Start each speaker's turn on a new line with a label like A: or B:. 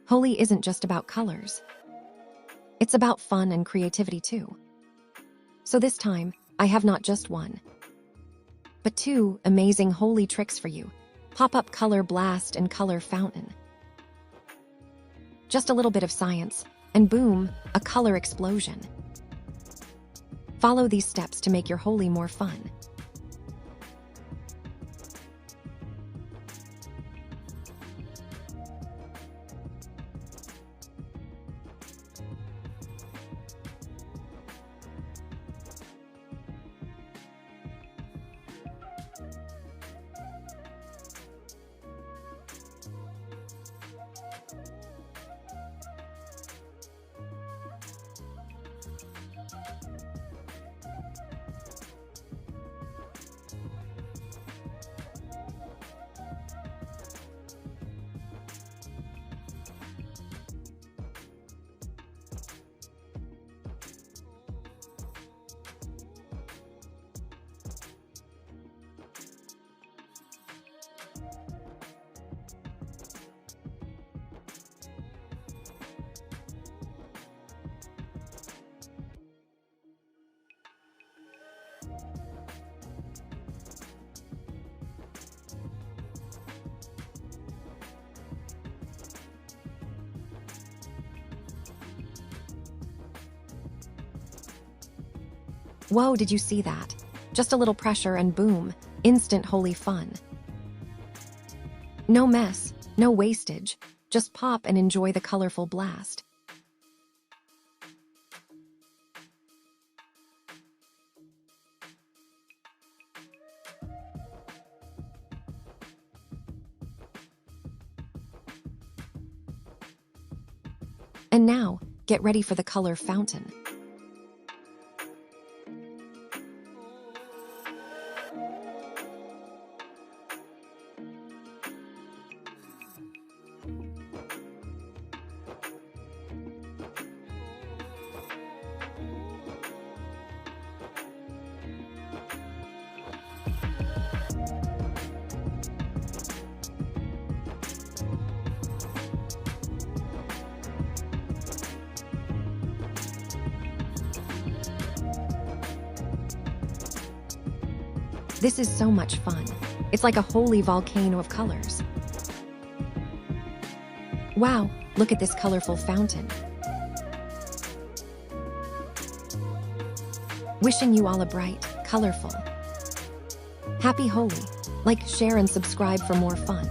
A: Holi isn't just about colors. It's about fun and creativity too. So this time, I have not just one, but two amazing Holi tricks for you. Pop-up color blast and color fountain. Just a little bit of science, and boom, a color explosion. Follow these steps to make your Holi more fun. Whoa, did you see that? Just a little pressure and boom, instant Holi fun. No mess, no wastage, just pop and enjoy the colorful blast. And now, get ready for the color fountain. This is so much fun. It's like a Holi volcano of colors. Wow, look at this colorful fountain. Wishing you all a bright, colorful, happy Holi. Like, share, and subscribe for more fun.